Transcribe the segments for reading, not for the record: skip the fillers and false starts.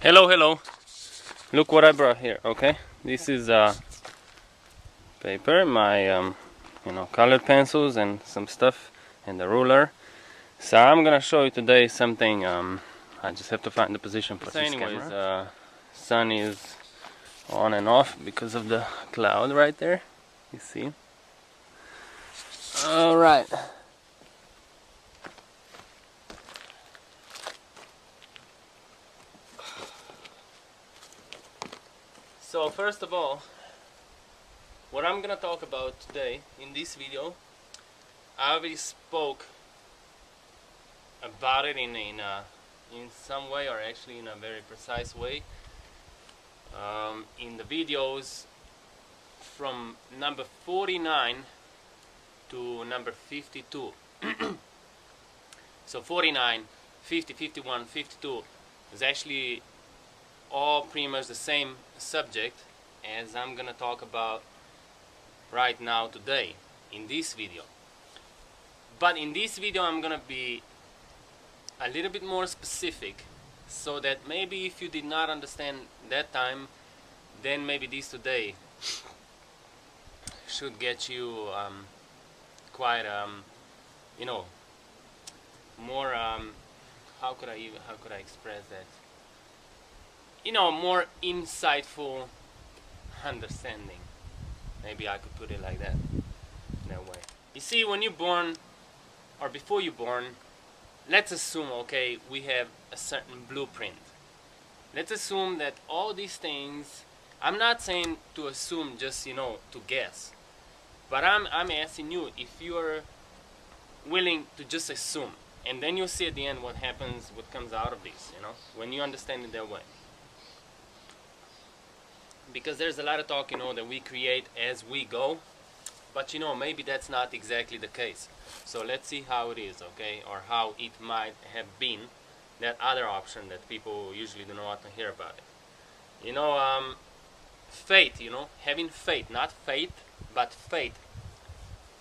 Hello, hello. Look what I brought here, okay? This is paper, my colored pencils and some stuff, and the ruler. So I'm gonna show you today something. I just have to find the position for this camera. Sun is on and off because of the cloud right there. You see? All right. So first of all, what I'm gonna talk about today in this video, I already spoke about it in some way, or actually in a very precise way, in the videos from number 49 to number 52. So 49, 50, 51, 52 is actually all pretty much the same subject as I'm gonna talk about right now today in this video. But in this video I'm gonna be a little bit more specific, so that maybe if you did not understand that time, then maybe this today should get you quite more how could I express that, more insightful understanding. Maybe I could put it like that way. You see, when you're born, or before you're born, let's assume, okay, we have a certain blueprint. Let's assume that all these things, I'm not saying to assume just, to guess, but I'm asking you if you're willing to just assume, and then you'll see at the end what happens, what comes out of this, when you understand it that way. Because there's a lot of talk, that we create as we go, but maybe that's not exactly the case. So let's see how it is, okay, or how it might have been, that other option that people usually do not want to hear about it. Fate, having faith, not faith, but faith.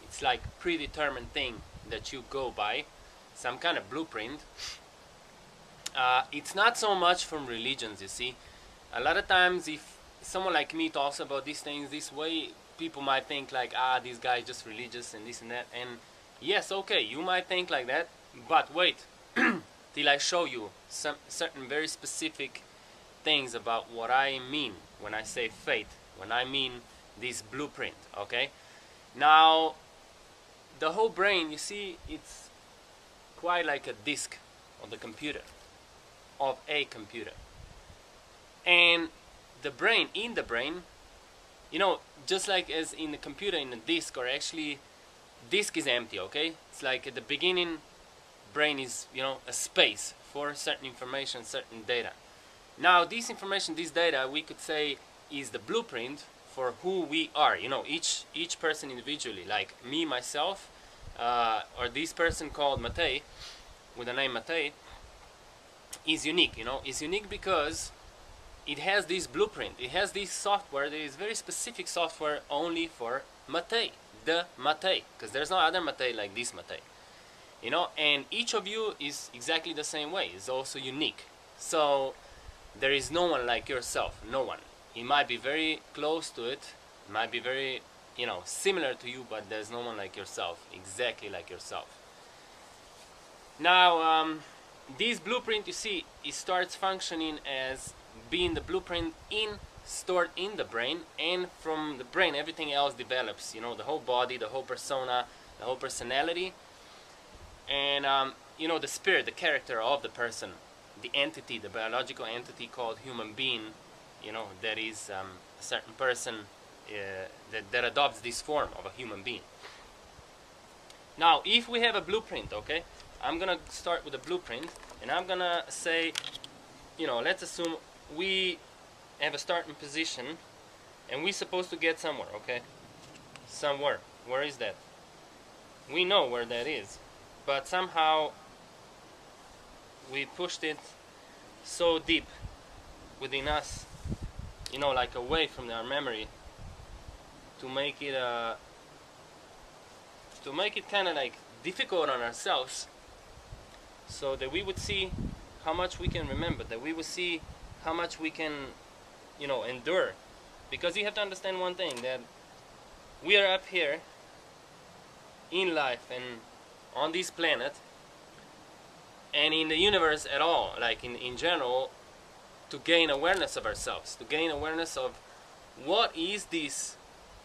It's like predetermined thing that you go by, some kind of blueprint. It's not so much from religions, you see. A lot of times if someone like me talks about these things this way, people might think like, this guy is just religious and this and that. And yes, okay, you might think like that, but wait till I show you some certain very specific things about what I mean when I say faith, when I mean this blueprint, okay? Now, the whole brain, you see, it's quite like a disk of the computer, of a computer. And the brain, in the brain, just like as in the computer, in the disk, or actually disk is empty, okay? It's like at the beginning, brain is, a space for certain information, certain data. Now this information, this data, we could say is the blueprint for who we are, each person individually, like me, myself, or this person called Matej, with the name Matej, is unique, is unique because it has this blueprint, it has this software, there is very specific software only for Matej, the Matej, because there's no other Matej like this Matej, and each of you is exactly the same way, is also unique. So there is no one like yourself, no one. It might be very close to it, might be very, similar to you, but there's no one like yourself, exactly like yourself. Now, this blueprint, you see, it starts functioning as being the blueprint stored in the brain, and from the brain everything else develops, the whole body, the whole persona, the whole personality, and the spirit, the character of the person, the entity, the biological entity called human being, that is a certain person that adopts this form of a human being. Now, if we have a blueprint, okay, I'm gonna start with a blueprint, and I'm gonna say, let's assume we have a starting position, and we're supposed to get somewhere, okay? Somewhere. Where is that? We know where that is, but somehow we pushed it so deep within us, like away from our memory, to make it kind of like difficult on ourselves, so that we would see how much we can remember, that we would see how much we can, you know, endure. Because you have to understand one thing, that we are up here in life and on this planet and in the universe at all, like in general, to gain awareness of ourselves, to gain awareness of what is this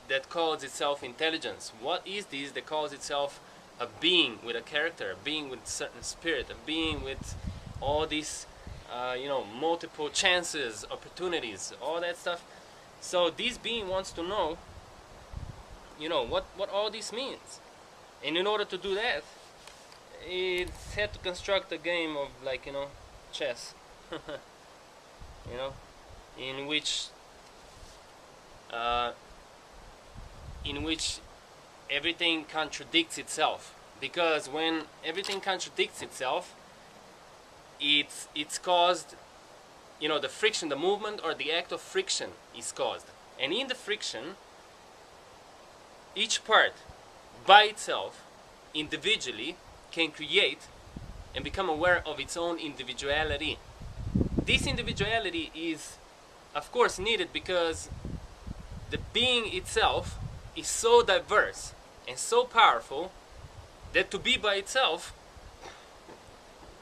that calls itself intelligence, what is this that calls itself a being with a character, a being with certain spirit, a being with all these you know, multiple chances, opportunities, all that stuff. So this being wants to know, you know, what all this means. And in order to do that, it had to construct a game of, like, you know, chess. You know, in which everything contradicts itself. Because when everything contradicts itself, it's caused, you know, the friction, the movement or the act of friction is caused. And in the friction, each part by itself, individually, can create and become aware of its own individuality. This individuality is, of course, needed because the being itself is so diverse and so powerful that to be by itself,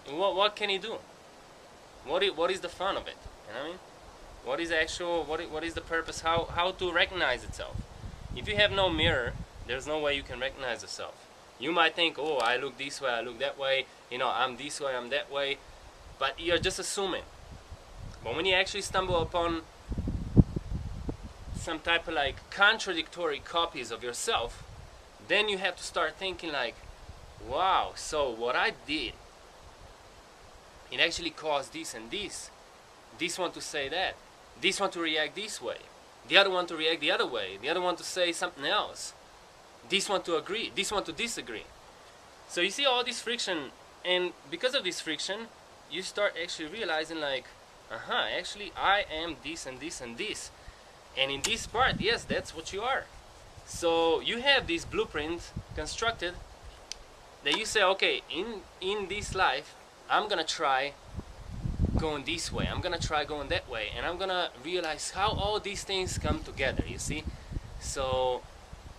what can it do? What is the fun of it? You know what I mean? What is actual? What is the purpose? How to recognize itself? If you have no mirror, there's no way you can recognize yourself. You might think, oh, I look this way, I look that way. You know, I'm this way, I'm that way. But you're just assuming. But when you actually stumble upon some type of like contradictory copies of yourself, then you have to start thinking like, wow, so what I did, it actually caused this and this. This one to say that. This one to react this way. The other one to react the other way. The other one to say something else. This one to agree. This one to disagree. So you see all this friction, and because of this friction, you start actually realizing like, actually I am this and this and this. And in this part, yes, that's what you are. So you have this blueprint constructed that you say, okay, in this life, I'm gonna try going this way, I'm gonna try going that way, and I'm gonna realize how all these things come together, you see? So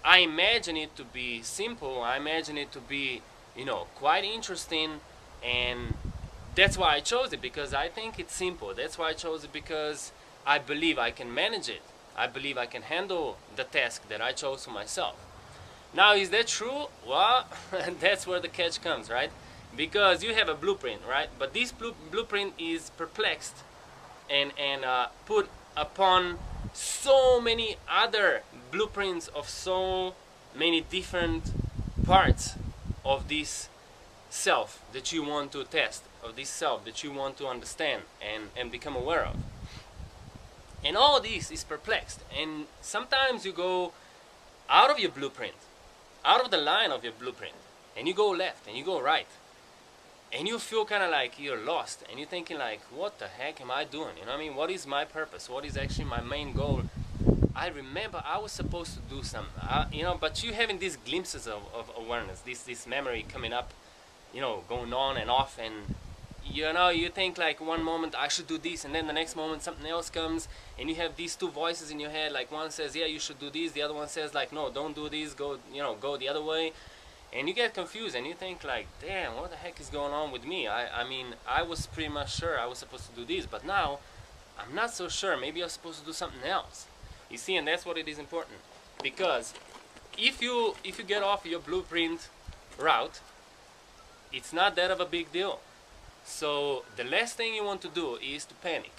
I imagine it to be simple, I imagine it to be, you know, quite interesting, and that's why I chose it, because I think it's simple. That's why I chose it, because I believe I can manage it. I believe I can handle the task that I chose for myself. Now, is that true? Well, that's where the catch comes, right? Because you have a blueprint, right? But this blueprint is perplexed and put upon so many other blueprints of so many different parts of this self that you want to test, of this self that you want to understand and become aware of. And all this is perplexed, and sometimes you go out of your blueprint, out of the line of your blueprint, and you go left and you go right, and you feel kind of like you're lost, and you're thinking like, what the heck am I doing? You know what I mean? What is my purpose? What is actually my main goal? I remember I was supposed to do something, you know, but you having these glimpses of awareness, this memory coming up, you know, going on and off, and you know, you think like one moment I should do this, and then the next moment something else comes, and you have these two voices in your head, like one says, yeah, you should do this, the other one says like, no, don't do this, go, you know, go the other way. And you get confused, and you think like, damn, what the heck is going on with me? I mean, I was pretty much sure I was supposed to do this, but now I'm not so sure. Maybe I was supposed to do something else. You see, and that's what it is important, because if you get off your blueprint route, it's not that of a big deal. So the last thing you want to do is to panic.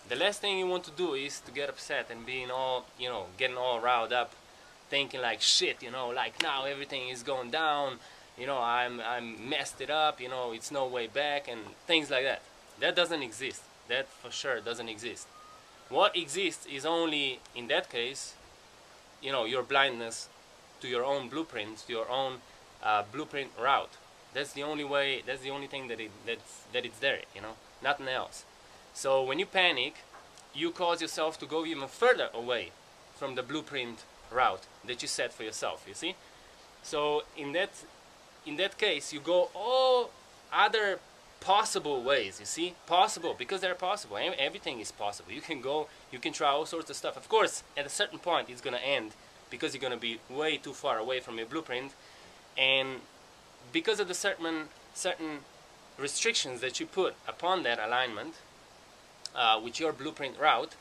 The last thing you want to do is to get upset and being all, you know, getting all riled up, thinking like, shit, you know, like now everything is going down, you know, I'm messed it up, you know, it's no way back, and things like that. That doesn't exist. That for sure doesn't exist. What exists is only, in that case, you know, your blindness to your own blueprint, to your own blueprint route. That's the only way, that's the only thing that it's there, you know, nothing else. So when you panic, you cause yourself to go even further away from the blueprint route that you set for yourself, you see? So in that case, you go all other possible ways, you see, possible, because they're possible. Everything is possible. You can go, you can try all sorts of stuff. Of course, at a certain point, it's going to end because you're going to be way too far away from your blueprint, and because of the certain restrictions that you put upon that alignment with your blueprint route,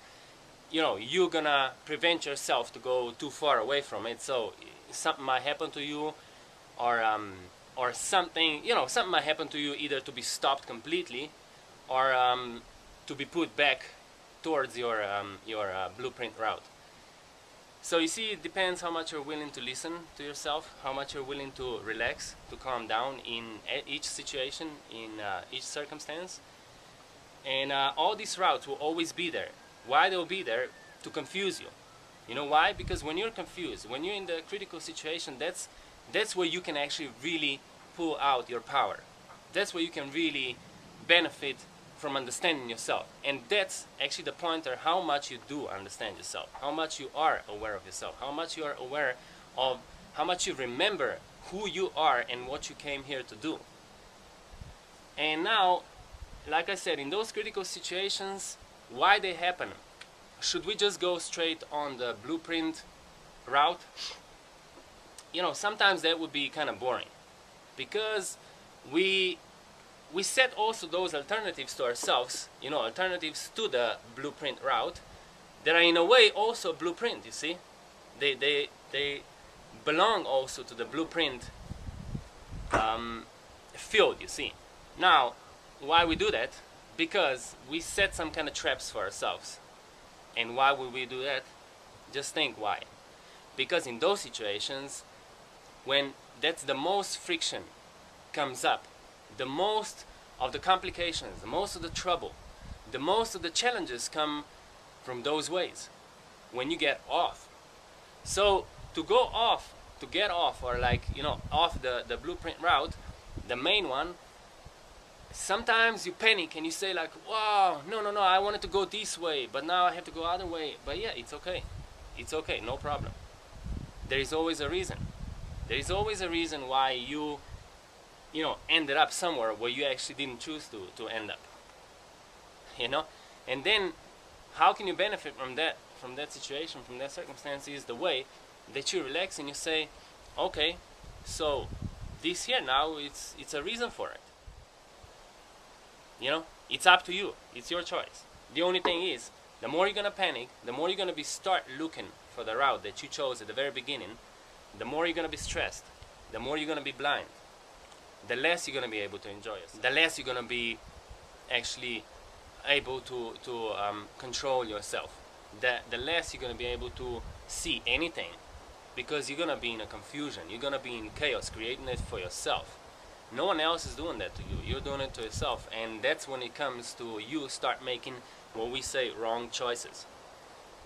you know, you're going to prevent yourself to go too far away from it. So something might happen to you, or something, you know, something might happen to you, either to be stopped completely or to be put back towards your blueprint route. So you see, it depends how much you're willing to listen to yourself, how much you're willing to relax, to calm down in each situation, in each circumstance. And all these routes will always be there. Why they'll be there? To confuse you. You know why? Because when you're confused, when you're in the critical situation, that's where you can actually really pull out your power. That's where you can really benefit from understanding yourself. And that's actually the pointer, how much you do understand yourself, how much you are aware of yourself, how much you are aware of, how much you remember who you are and what you came here to do. And now, like I said, in those critical situations, why they happen? Should we just go straight on the blueprint route? You know, sometimes that would be kind of boring, because we set also those alternatives to ourselves, you know, alternatives to the blueprint route that are in a way also blueprint, you see. They belong also to the blueprint field, you see. Now, why we do that? Because we set some kind of traps for ourselves. And why would we do that? Just think why. Because in those situations, when that's the most friction comes up, the most of the complications, the most of the trouble, the most of the challenges come from those ways, when you get off. So to go off, to get off, or like, you know, off the blueprint route, the main one, sometimes you panic and you say like, wow, no, I wanted to go this way, but now I have to go other way. But yeah, it's okay. It's okay, no problem. There is always a reason. There is always a reason why you know, ended up somewhere where you actually didn't choose to end up. You know? And then, how can you benefit from that situation, from that circumstance, is the way that you relax and you say, okay, so this here now, it's a reason for it. You know, it's up to you. It's your choice. The only thing is, the more you're gonna panic, the more you're gonna start looking for the route that you chose at the very beginning, the more you're gonna be stressed, the more you're gonna be blind, the less you're gonna be able to enjoy it, the less you're gonna be actually able to control yourself, the less you're gonna be able to see anything, because you're gonna be in a confusion, you're gonna be in chaos, creating it for yourself. No one else is doing that to you. You're doing it to yourself. And that's when it comes to you start making what we say wrong choices.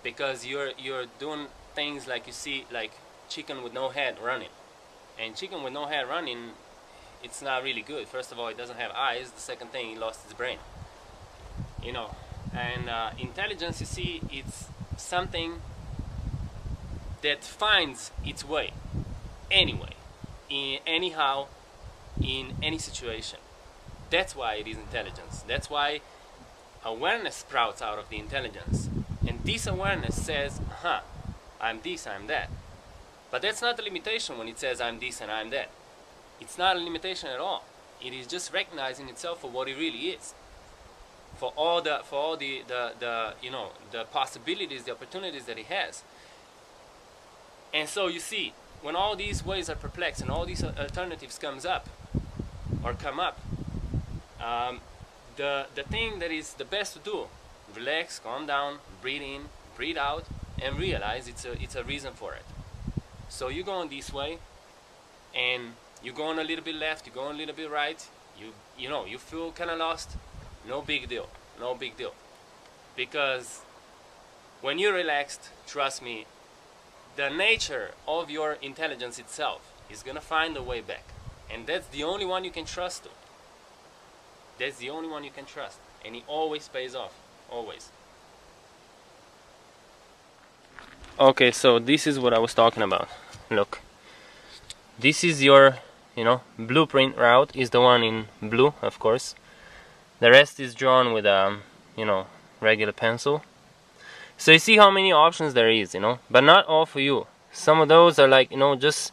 Because you're doing things like, you see, like chicken with no head running. And chicken with no head running, it's not really good. First of all, it doesn't have eyes. The second thing, it lost its brain. You know, and intelligence, you see, it's something that finds its way anyway, anyhow, in any situation. That's why it is intelligence. That's why awareness sprouts out of the intelligence. And this awareness says, I'm this, I'm that. But that's not the limitation when it says I'm this and I'm that. It's not a limitation at all. It is just recognizing itself for what it really is. For all the you know, the possibilities, the opportunities that it has. And so you see, when all these ways are perplexed and all these alternatives come up, the thing that is the best to do, relax, calm down, breathe in, breathe out, and realize it's a reason for it. So you're going this way, and you're going a little bit left, you're going a little bit right, you know, you feel kind of lost, no big deal, no big deal. Because when you're relaxed, trust me, the nature of your intelligence itself is going to find a way back. And that's the only one you can trust to. That's the only one you can trust. And it always pays off. Always. Okay, so this is what I was talking about. Look. This is your, you know, blueprint route is the one in blue, of course. The rest is drawn with a, regular pencil. So you see how many options there is, but not all for you. Some of those are like, just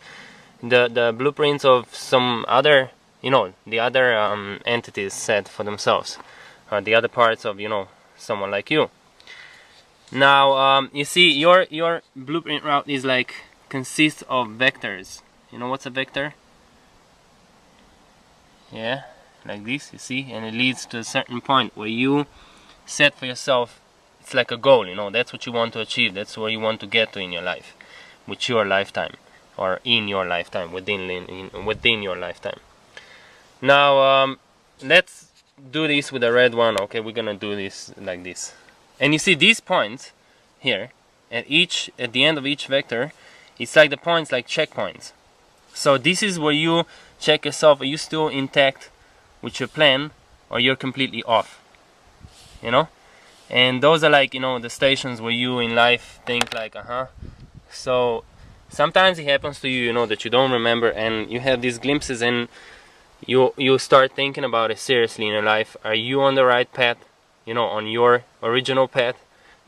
the blueprints of some other, the other entities set for themselves, or the other parts of, someone like you. Now, you see, your blueprint route is like consists of vectors. You know what's a vector? Yeah, like this, you see, and it leads to a certain point where you set for yourself. It's like a goal, that's what you want to achieve. That's where you want to get to in your life, with your lifetime, or in your lifetime, within your lifetime. Now, let's do this with a red one. Okay, we're gonna do this like this. And you see these points here at the end of each vector, it's like the points like checkpoints. So this is where you check yourself, are you still intact with your plan, or you're completely off, and those are like, the stations where you in life think like, so sometimes it happens to you, that you don't remember, and you have these glimpses, and you start thinking about it seriously in your life. Are you on the right path, on your original path,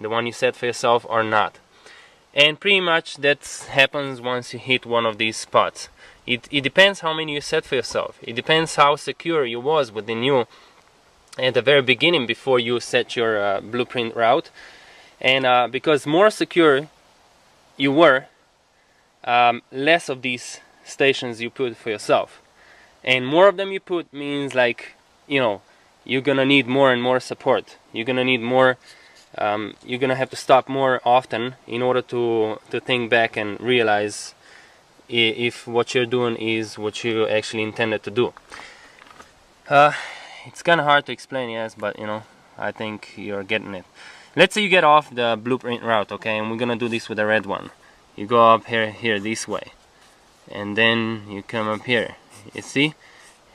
the one you set for yourself, or not? And pretty much that happens once you hit one of these spots. It depends how many you set for yourself. It depends how secure you was within you at the very beginning before you set your blueprint route. And because more secure you were, less of these stations you put for yourself. And more of them you put means like, you're gonna need more and more support. You're gonna need more, you're gonna have to stop more often in order to think back and realize if what you're doing is what you actually intended to do. It's kind of hard to explain, yes, but I think you're getting it. Let's say you get off the blueprint route, okay, and we're gonna do this with a red one. You go up here this way, and then you come up here, you see,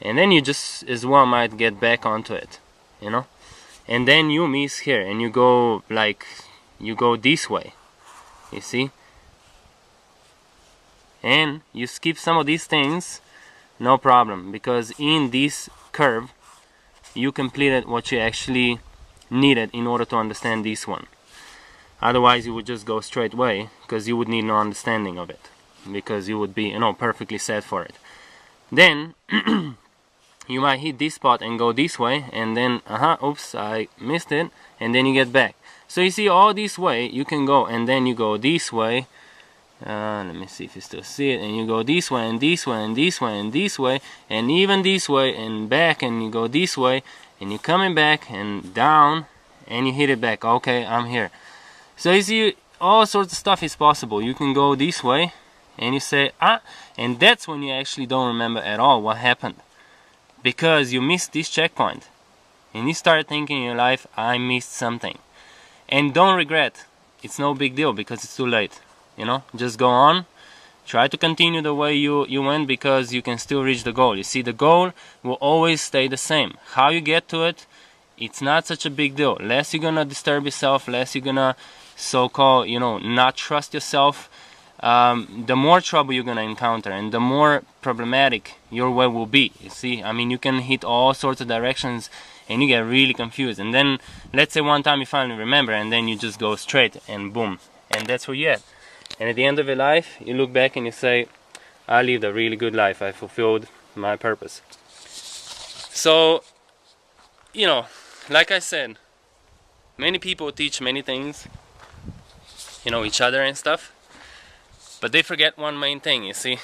and then you just as well might get back onto it, and then you miss here, and you go this way, you see, and you skip some of these things, no problem, because in this curve you completed what you actually needed in order to understand this one. Otherwise you would just go straight away, because you would need no understanding of it, because you would be perfectly set for it. Then you might hit this spot and go this way, and then oops, I missed it, and then you get back. So you see, all this way you can go, and then you go this way. Let me see if you still see it. And you go this way, and this way, and this way, and this way, and even this way, and back, and you go this way, and you're coming back and down, and you hit it back. Okay, I'm here. So you see, all sorts of stuff is possible. You can go this way, and you say, and that's when you actually don't remember at all what happened, because you missed this checkpoint, and you start thinking in your life, I missed something. And don't regret. It's no big deal, because it's too late. Just go on, try to continue the way you went, because you can still reach the goal. You see, the goal will always stay the same. How you get to it, it's not such a big deal. Less you're gonna disturb yourself, less you're gonna so-called, not trust yourself, the more trouble you're gonna encounter, and the more problematic your way will be. You see, I mean, you can hit all sorts of directions, and you get really confused. And then, let's say one time you finally remember, and then you just go straight, and boom, and that's where you're at. And at the end of your life, you look back and you say, I lived a really good life. I fulfilled my purpose. So, like I said, many people teach many things, each other and stuff, but they forget one main thing, you see.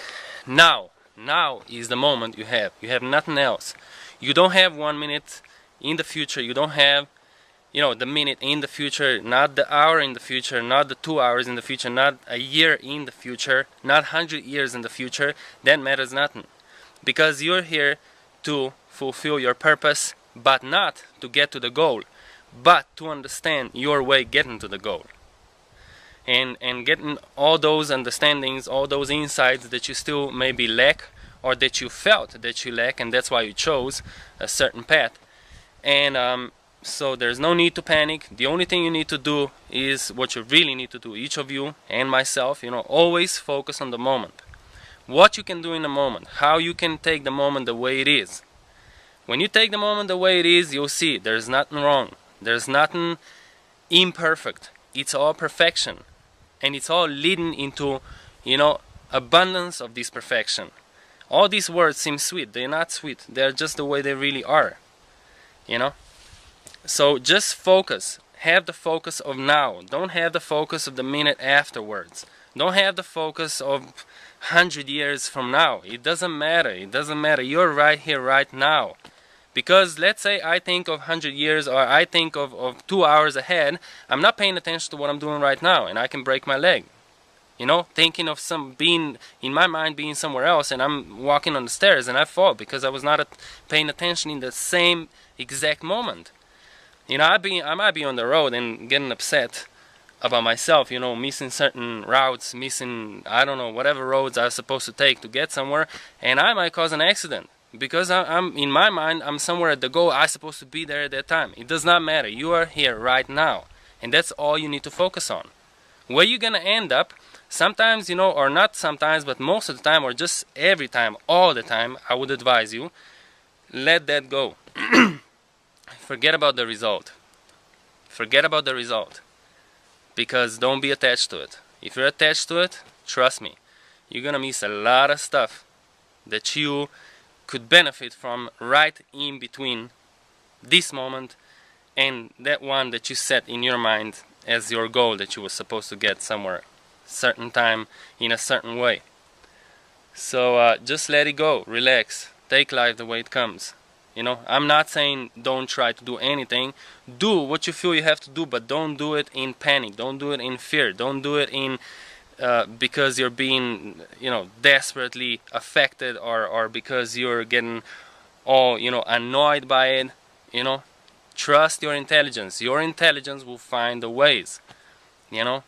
Now is the moment you have. You have nothing else. You don't have 1 minute in the future. You don't have the minute in the future, not the hour in the future, not the 2 hours in the future, not a year in the future, not 100 years in the future. That matters nothing, because you're here to fulfill your purpose, but not to get to the goal, but to understand your way getting to the goal, and getting all those understandings, all those insights that you still maybe lack, or that you felt that you lack, and that's why you chose a certain path. And so there's no need to panic. The only thing you need to do is what you really need to do, each of you and myself, always focus on the moment. What you can do in the moment, how you can take the moment the way it is, When you take the moment the way it is, you'll see there's nothing wrong. There's nothing imperfect. It's all perfection. And it's all leading into, you know, abundance of this perfection. All these words seem sweet. They're not sweet. They're just the way they really are. You know? So just focus. Have the focus of now. Don't have the focus of the minute afterwards. Don't have the focus of 100 years from now. It doesn't matter. It doesn't matter. You're right here, right now. Because let's say I think of 100 years, or I think of 2 hours ahead, I'm not paying attention to what I'm doing right now, and I can break my leg. You know, thinking of being, in my mind, being somewhere else, and I'm walking on the stairs and I fall because I was not paying attention in the same exact moment. You know, I might be on the road and getting upset about myself, you know, missing certain routes, missing, I don't know, whatever roads I was supposed to take to get somewhere, and I might cause an accident. Because I'm in my mind, I'm somewhere at the goal. I'm supposed to be there at that time. It does not matter. You are here right now. And that's all you need to focus on. Where you're going to end up, sometimes, you know, or not sometimes, but most of the time, or just every time, all the time, I would advise you, let that go. Forget about the result. Forget about the result. Because don't be attached to it. If you're attached to it, trust me, you're going to miss a lot of stuff that you could benefit from right in between this moment and that one that you set in your mind as your goal that you were supposed to get somewhere, certain time, in a certain way. So just let it go, relax, take life the way it comes. You know, I'm not saying don't try to do anything. Do what you feel you have to do, but don't do it in panic, don't do it in fear, don't do it in because you're being, you know, desperately affected, or because you're getting all, you know, annoyed by it. You know, trust your intelligence. Your intelligence will find the ways, you know.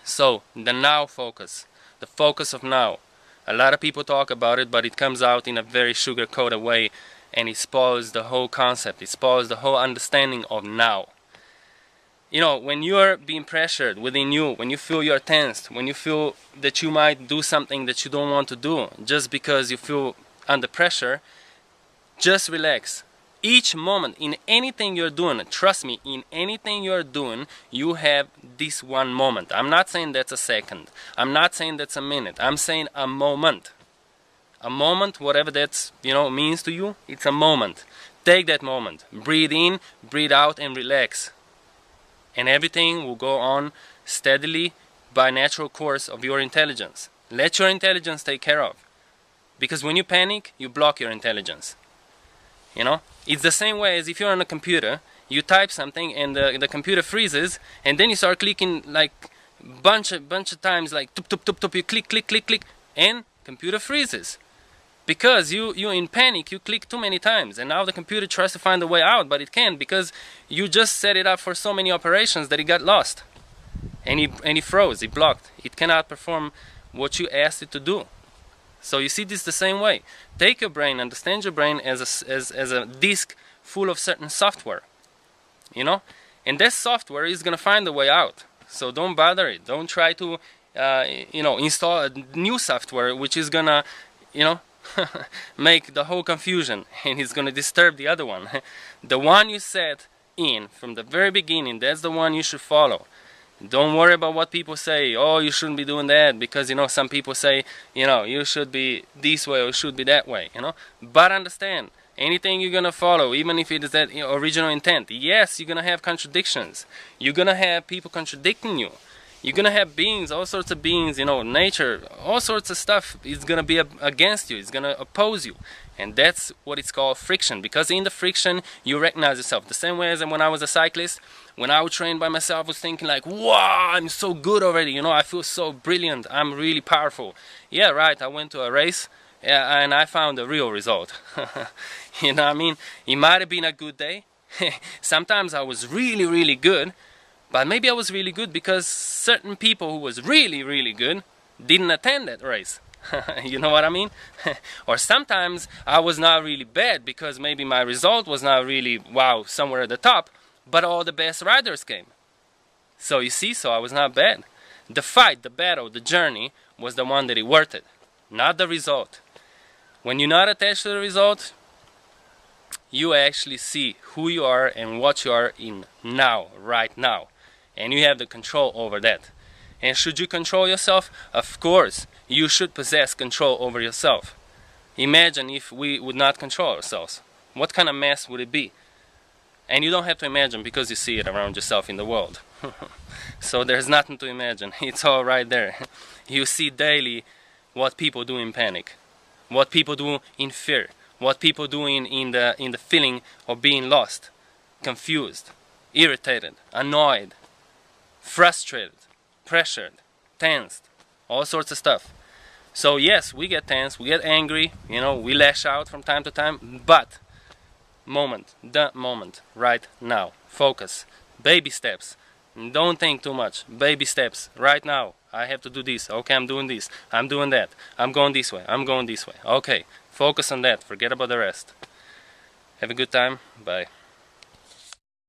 So the now focus, the focus of now. A lot of people talk about it, but it comes out in a very sugar-coated way, and it spoils the whole concept. It spoils the whole understanding of now. You know, when you're being pressured within you, when you feel you're tensed, when you feel that you might do something that you don't want to do just because you feel under pressure, just relax. Each moment, in anything you're doing, trust me, in anything you're doing, you have this one moment. I'm not saying that's a second. I'm not saying that's a minute. I'm saying a moment. A moment, whatever that's, you know, means to you, it's a moment. Take that moment. Breathe in, breathe out, and relax. And everything will go on steadily by natural course of your intelligence. Let your intelligence take care of. Because when you panic, you block your intelligence. You know? It's the same way as if you're on a computer, you type something and the computer freezes, and then you start clicking like bunch of times, like tup tup tup tup, you click click click click, and computer freezes. Because you in panic, you click too many times, and now the computer tries to find a way out, but it can't, because you just set it up for so many operations that it got lost, and it froze, it blocked. It cannot perform what you asked it to do. So you see this the same way. Take your brain, understand your brain as a disk full of certain software, you know, and that software is gonna find a way out. So don't bother it. Don't try to you know, install a new software which is gonna, you know, make the whole confusion, and it's gonna disturb the other one. The one you set in from the very beginning, that's the one you should follow. Don't worry about what people say. Oh, you shouldn't be doing that because, you know, some people say, you know, you should be this way or should be that way, you know. But understand, anything you're gonna follow, even if it is that, you know, original intent, yes, you're gonna have contradictions. You're gonna have people contradicting you. You're gonna have beings, all sorts of beings, you know, nature, all sorts of stuff is gonna be against you. It's gonna oppose you, and that's what it's called friction. Because in the friction, you recognize yourself. The same way as when I was a cyclist, when I would train by myself, I was thinking like, wow, I'm so good already. You know, I feel so brilliant. I'm really powerful. Yeah, right. I went to a race, and I found a real result. You know what I mean? It might have been a good day. Sometimes I was really, really good. But maybe I was really good because certain people who was really, really good didn't attend that race. You know what I mean? Or sometimes I was not really bad because maybe my result was not really, wow, somewhere at the top, but all the best riders came. So you see, so I was not bad. The fight, the battle, the journey was the one that it worth it, not the result. When you're not attached to the result, you actually see who you are and what you are in now, right now. And you have the control over that. And should you control yourself? Of course, you should possess control over yourself. Imagine if we would not control ourselves. What kind of mess would it be? And you don't have to imagine because you see it around yourself in the world. So there's nothing to imagine. It's all right there. You see daily what people do in panic, what people do in fear, what people do in the feeling of being lost, confused, irritated, annoyed, frustrated, pressured, tensed, all sorts of stuff. So yes, we get tense, we get angry, we lash out from time to time, but the moment, right now. Focus. Baby steps. Don't think too much. Baby steps. Right now. I have to do this. Okay, I'm doing this. I'm doing that. I'm going this way. I'm going this way. Okay, focus on that. Forget about the rest. Have a good time. Bye.